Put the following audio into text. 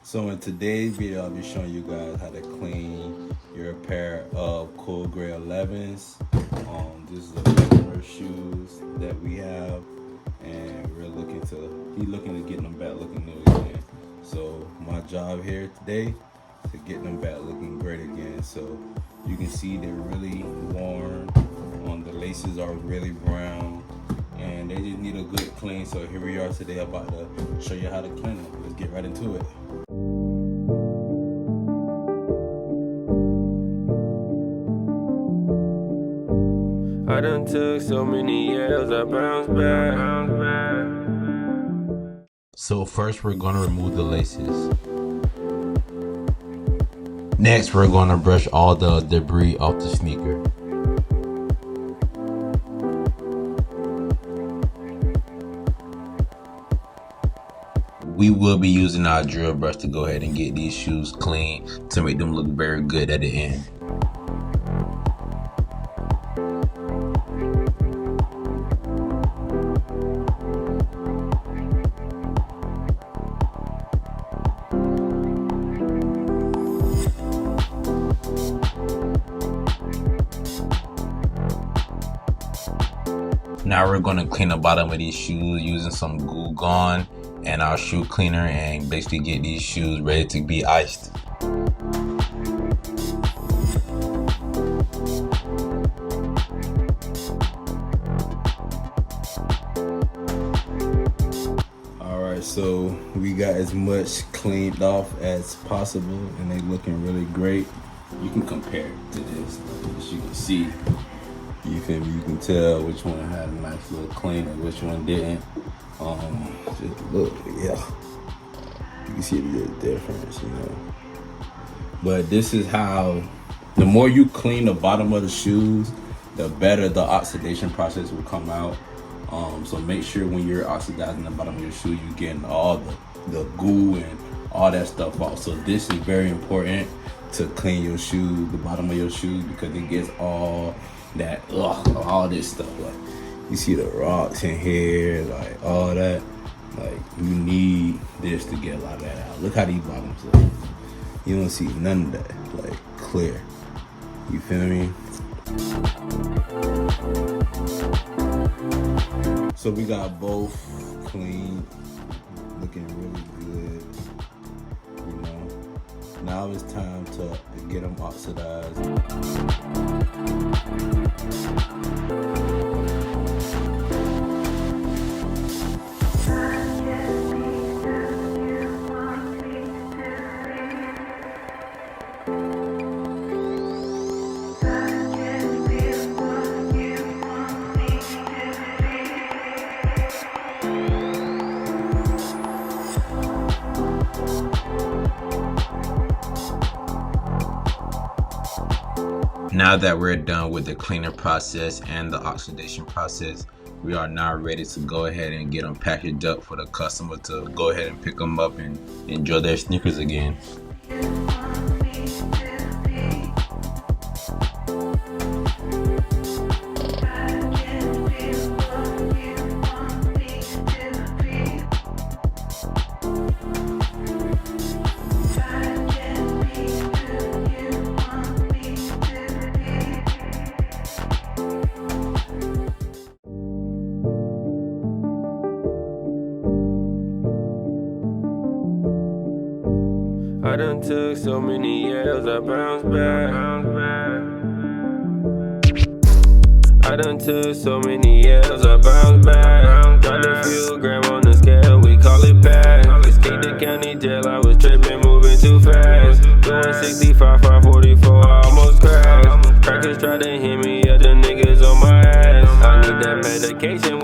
So in today's video, I'll be showing you guys how to clean your pair of cool gray 11s. This is a pair of shoes that we have, and he's looking to get them back looking new again. So my job here today to get them back looking great again. So you can see they're really worn. The laces are really brown, and they just need a good clean. So here we are today, about to show you how to clean them. Let's get right into it. I done took so many years, I bounced back. So first we're gonna remove the laces. Next we're gonna brush all the debris off the sneaker. We will be using our drill brush to go ahead and get these shoes clean to make them look very good at the end. Now we're going to clean the bottom of these shoes using some Goo Gone and our shoe cleaner, and basically get these shoes ready to be iced. Alright, so we got as much cleaned off as possible, and they looking really great. You can compare it to this, as you can see. You feel me? You can tell which one had a nice little clean and which one didn't. Just look, yeah. You can see the difference, you know. But this is how, the more you clean the bottom of the shoes, the better the oxidation process will come out. So make sure when you're oxidizing the bottom of your shoe, you're getting all the goo and all that stuff off. So this is very important to clean your shoes, the bottom of your shoes, because it gets all that, all this stuff. Like, you see the rocks in here, like all that. Like, you need this to get a lot of that out. Look how these bottoms look. You don't see none of that, like, clear. You feel me? So we got both clean, looking really good, you know. Now it's time to get them oxidized. Now that we're done with the cleaning process and the oxidation process, we are now ready to go ahead and get them packaged up for the customer to go ahead and pick them up and enjoy their sneakers again. I done took so many years, I bounced back. I done took so many years, I bounced back. Got a few gram on the scale, we call it pack. Escaped the county jail, I was tripping, moving too fast. Doing 65, 544, I almost crashed. Crackers tried to hit me, other niggas on my ass. I need that medication